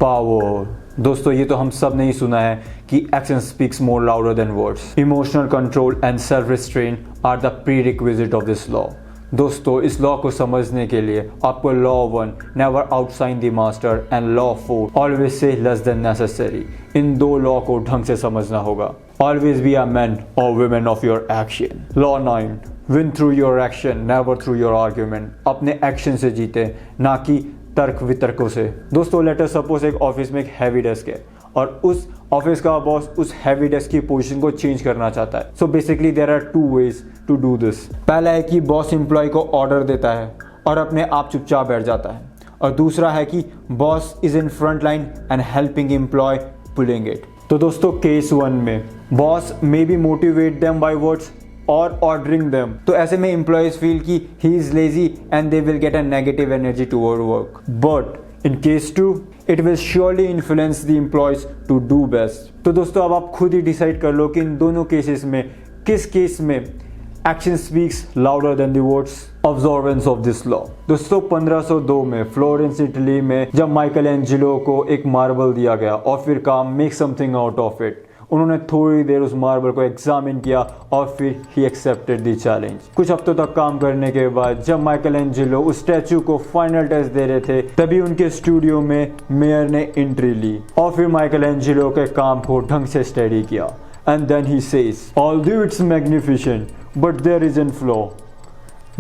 Power. दोस्तों ये तो हम सब ने ही सुना है कि action speaks more louder than words. Emotional control and self restrain are the prerequisite of this law. दोस्तों इस लॉ को समझने के लिए आपको law 1 never outshine the master and law 4 always से लेस देन नेसेसरी, इन दो लॉ को ढंग से समझना होगा। ऑलवेज बी अ मैन और women of your action. Law 9 win through your action never through your argument. अपने एक्शन से जीते, ना कि तर्क वितर्कों से। दोस्तों लेट अस सपोज एक ऑफिस में एक हैवी डेस्क है और उस ऑफिस का बॉस उस हैवी डेस्क की पोजीशन को चेंज करना चाहता है। So basically there are two ways to do this. पहला है कि बॉस एम्प्लॉय को ऑर्डर देता है और अपने आप चुपचाप बैठ जाता है, और दूसरा है कि boss is in front line and helping employ pulling it. तो दोस्तों केस 1 में boss may be motivate them by words और ऑर्डरिंग देम, तो ऐसे में एम्प्लॉयज फील कि he is lazy and they will get a negative energy toward work. But in case 2 it will surely influence the employees to do best. तो दोस्तों अब आप खुद ही डिसाइड कर लो कि इन दोनों केसेस में किस केस में action speaks louder than the words. Observance of this law. दोस्तों 1502 में फ्लोरेंस इटली में जब माइकल एंजेलो को एक मार्बल दिया गया और फिर कहा make something out of it, उन्होंने थोड़ी देर उस मार्बल को एग्जामिन किया और फिर ही एक्सेप्टेड द चैलेंज। कुछ हफ्तों तक काम करने के बाद जब माइकल एंजेलो उस स्टैचू को फाइनल टच दे रहे थे, तभी उनके स्टूडियो में मेयर ने एंट्री ली और फिर माइकल एंजेलो के काम को ढंग से स्टडी किया। And then he says although it's magnificent but there is an flaw,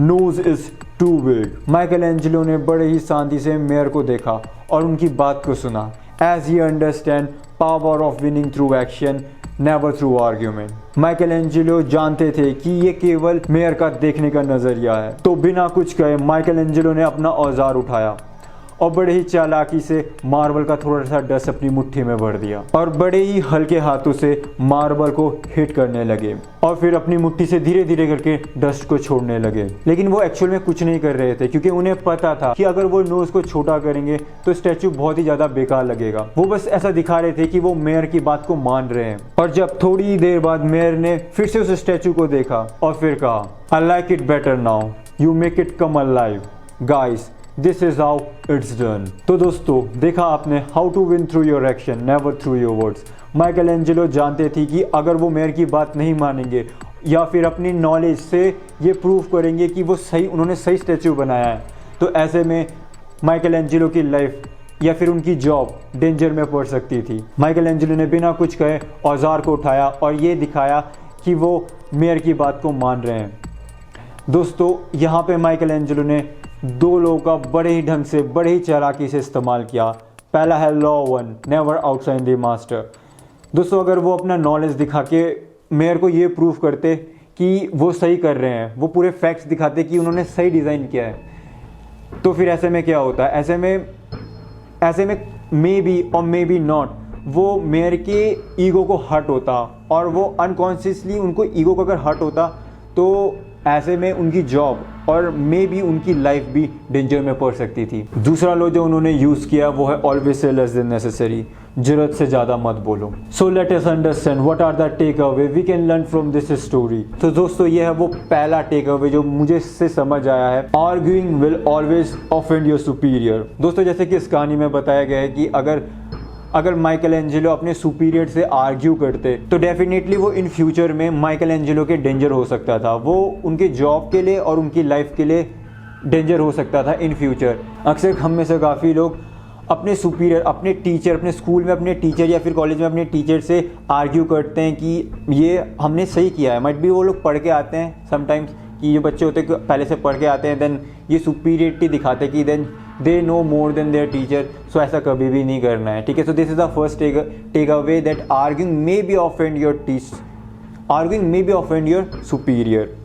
nose is too big. Michelangelo ने बड़े ही शांति से मेयर को देखा और उनकी बात को सुना। As he understand power of winning through action, never through argument. Michael Angelo जानते थे कि ये केवल मेयर का देखने का नजरिया है, तो बिना कुछ कहे माइकल एंजेलो ने अपना औजार उठाया और बड़े ही चालाकी से मार्बल का थोड़ा सा डस्ट अपनी मुट्ठी में भर दिया और बड़े ही हल्के हाथों से मार्बल को हिट करने लगे और फिर अपनी मुट्ठी से धीरे धीरे करके डस्ट को छोड़ने लगे। लेकिन वो एक्चुअल में कुछ नहीं कर रहे थे, क्योंकि उन्हें पता था कि अगर वो नोज को छोटा करेंगे तो स्टैचू बहुत ही ज्यादा बेकार लगेगा। वो बस ऐसा दिखा रहे थे कि वो मेयर की बात को मान रहे हैं। और जब थोड़ी देर बाद मेयर ने फिर से उस स्टैचू को देखा और फिर कहा I like it better now, you make it come alive guys, this is how it's done. तो दोस्तों देखा आपने, how to win through your action never through your words. Michelangelo जानते थे कि अगर वो मेयर की बात नहीं मानेंगे या फिर अपनी नॉलेज से ये प्रूव करेंगे कि वो सही, उन्होंने सही स्टैचू बनाया है, तो ऐसे में माइकल एंजेलो की लाइफ या फिर उनकी जॉब डेंजर में पड़ सकती थी। माइकल एंजेलो ने बिना कुछ कहे औजार को उठाया और ये दिखाया कि वो मेयर की बात को मान रहे हैं। दोस्तों यहाँ पे माइकल एंजेलो ने दो लोगों का बड़े ही ढंग से, बड़े ही चालाकी से इस्तेमाल किया। पहला है law 1 never outshine the master. दोस्तों अगर वो अपना नॉलेज दिखा के मेयर को ये प्रूव करते कि वो सही कर रहे हैं, वो पूरे फैक्ट्स दिखाते कि उन्होंने सही डिज़ाइन किया है, तो फिर ऐसे में क्या होता है, ऐसे में मे बी और मे बी नॉट वो मेयर के ईगो को हर्ट होता और वो अनकॉन्शियसली उनको ईगो को अगर हर्ट होता तो ऐसे में उनकी जॉब और मे बी उनकी लाइफ भी डेंजर में पड़ सकती थी। दूसरा लॉ जो उन्होंने यूज़ किया वो है ऑलवेज से लेस देन नेसेसरी, जरूरत से ज़्यादा मत बोलो। So let us understand what are the takeaway we can learn from this story. तो दोस्तों ये है वो पहला टेक अवे जो मुझे इससे समझ आया है, arguing will always offend your superior. दोस्तों जैसे कि इस कहानी में बताया गया है कि अगर माइकल एंजेलो अपने सुपीरियर से आर्ग्यू करते तो डेफिनेटली वो इन फ्यूचर में माइकल एंजेलो के डेंजर हो सकता था, वो उनके जॉब के लिए और उनकी लाइफ के लिए डेंजर हो सकता था इन फ्यूचर। अक्सर हम में से काफ़ी लोग अपने सुपीरियर, अपने टीचर, अपने स्कूल में अपने टीचर या फिर कॉलेज में अपने टीचर से आर्ग्यू करते हैं कि ये हमने सही किया है। माइट भी वो लोग पढ़ के आते हैं समटाइम्स कि जो बच्चे होते हैं पहले से पढ़ के आते हैं, देन ये सुपीरियरिटी दिखाते हैं कि than they know more than their teacher. So ऐसा कभी भी नहीं करना है, ठीक है। So this is the first takeaway that arguing may be offend your superior.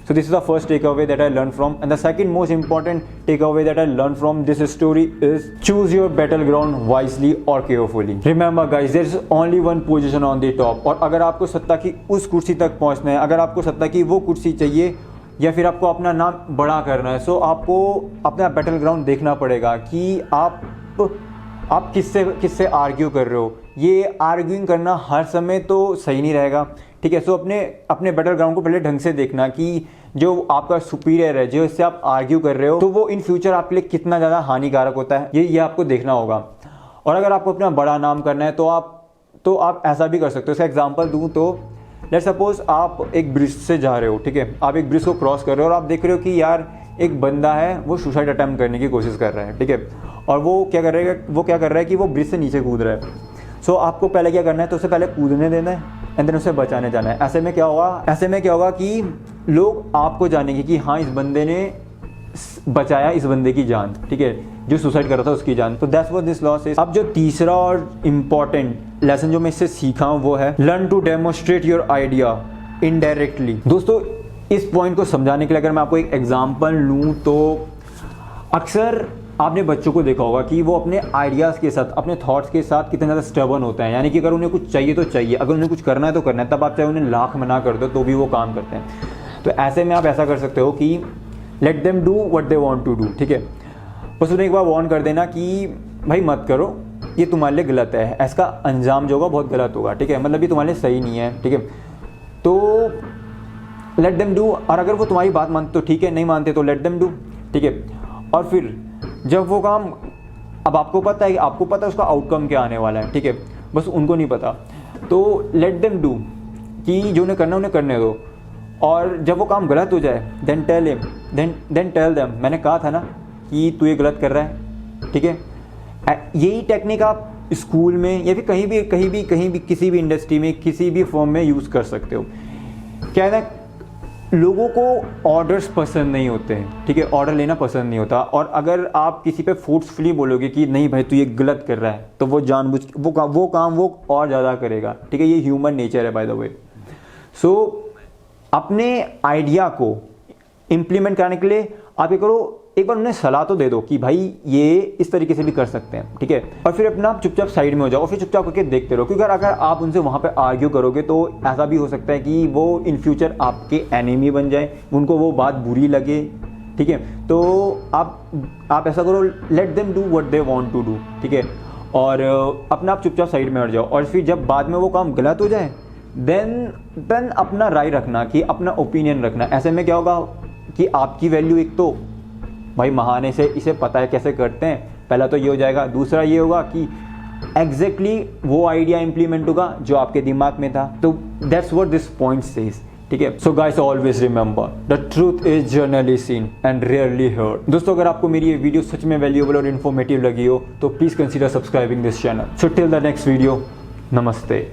So this is the first takeaway that I learned from, and the second most important takeaway that I learned from this story is choose your battleground wisely or carefully. Remember guys, there is only one position on the top, और अगर आपको सत्ता की उस कुर्सी तक पहुंचना है, अगर आपको सत्ता की वो कुर्सी चाहिए या फिर आपको अपना नाम बड़ा करना है, सो आपको अपना बैटल ग्राउंड देखना पड़ेगा कि आप किससे आर्ग्यू कर रहे हो। ये आर्ग्यूइंग करना हर समय तो सही नहीं रहेगा, ठीक है। सो अपने बैटल ग्राउंड को पहले ढंग से देखना कि जो आपका सुपीरियर है, जो इससे आप आर्ग्यू कर रहे हो, तो वो इन फ्यूचर आपके लिए कितना ज़्यादा हानिकारक होता है, ये आपको देखना होगा। और अगर आपको अपना बड़ा नाम करना है तो आप ऐसा भी कर सकते हो। इसका एग्जांपल दूं तो लेट्स सपोज आप एक ब्रिज से जा रहे हो, ठीक है, आप एक ब्रिज को क्रॉस कर रहे हो और आप देख रहे हो कि यार एक बंदा है वो सुसाइड अटेम्प्ट करने की कोशिश कर रहा है, ठीक है, और वो क्या कर रहा है कि वो ब्रिज से नीचे कूद रहा है। सो आपको पहले क्या करना है, तो उससे पहले कूदने देना है एंड देन उसे बचाने जाना है। ऐसे में क्या होगा कि लोग आपको जानेंगे कि हाँ इस बंदे ने बचाया इस बंदे की जान, ठीक है, जो सुसाइड कर रहा था उसकी जान। तो that's what this law says. अब जो तीसरा और इम्पॉर्टेंट लेसन जो मैं इससे सीखा हूँ वो है learn to demonstrate your idea indirectly. दोस्तों इस पॉइंट को समझाने के लिए अगर मैं आपको एक एग्जांपल लूँ तो अक्सर आपने बच्चों को देखा होगा कि वो अपने आइडियाज़ के साथ, अपने थॉट्स के साथ कितने ज़्यादा स्टबर्न होते हैं। यानी कि अगर उन्हें कुछ चाहिए तो चाहिए, अगर उन्हें कुछ करना है तो करना है, तब आप चाहे उन्हें लाख मना कर दो तो भी वो काम करते हैं। तो ऐसे में आप ऐसा कर सकते हो कि let them do what they want to do, ठीक है, बस उन्हें एक बार वार्न कर देना कि भाई मत करो, ये तुम्हारे लिए गलत है, इसका अंजाम जो होगा बहुत गलत होगा, ठीक है, मतलब ये तुम्हारे लिए सही नहीं है, ठीक है। तो लेट देम डू, और अगर वो तुम्हारी बात मानते तो ठीक है, नहीं मानते तो लेट देम डू, ठीक है। और फिर जब वो काम, अब आपको पता है उसका आउटकम क्या आने वाला है, ठीक है, बस उनको नहीं पता, तो लेट देम डू कि जो उन्हें करना उन्हें करने दो। और जब वो काम गलत हो जाए देन टेल देम मैंने कहा था ना कि तू ये गलत कर रहा है, ठीक है। यही टेक्निक आप स्कूल में या फिर कहीं भी किसी भी इंडस्ट्री में, किसी भी फॉर्म में यूज़ कर सकते हो। क्या है ना, लोगों को ऑर्डर्स पसंद नहीं होते हैं, ठीक है, ऑर्डर लेना पसंद नहीं होता। और अगर आप किसी पे फोर्सफुली बोलोगे कि नहीं भाई तू ये गलत कर रहा है, तो वो जानबूझ वो काम वो और ज़्यादा करेगा, ठीक है। ये ह्यूमन नेचर है बाय द वे। सो अपने आइडिया को इम्प्लीमेंट कराने के लिए आप ये करो, एक बार उन्हें सलाह तो दे दो कि भाई ये इस तरीके से भी कर सकते हैं, ठीक है, और फिर अपना चुपचाप साइड में हो जाओ और फिर चुपचाप करके देखते रहो। क्योंकि अगर आप उनसे वहाँ पे आर्ग्यू करोगे तो ऐसा भी हो सकता है कि वो इन फ्यूचर आपके एनिमी बन जाए, उनको वो बात बुरी लगे, ठीक है। तो आप ऐसा करो, let them do what they want to do, ठीक है, और अपना आप चुपचाप साइड में हट जाओ। और फिर जब बाद में वो काम गलत हो जाए देन अपना राय रखना, कि अपना ओपिनियन रखना। ऐसे में क्या होगा कि आपकी वैल्यू एक तो भाई महाने से इसे पता है कैसे करते हैं, पहला तो ये हो जाएगा। दूसरा ये होगा कि एग्जैक्टली वो आइडिया इंप्लीमेंट होगा जो आपके दिमाग में था। तो that's what this point says, ठीक है। So guys always remember the truth is generally seen and rarely heard. दोस्तों अगर आपको मेरी ये वीडियो सच में वैल्यूएबल और इन्फॉर्मेटिव लगी हो तो please consider subscribing this channel. So till the next video, नमस्ते।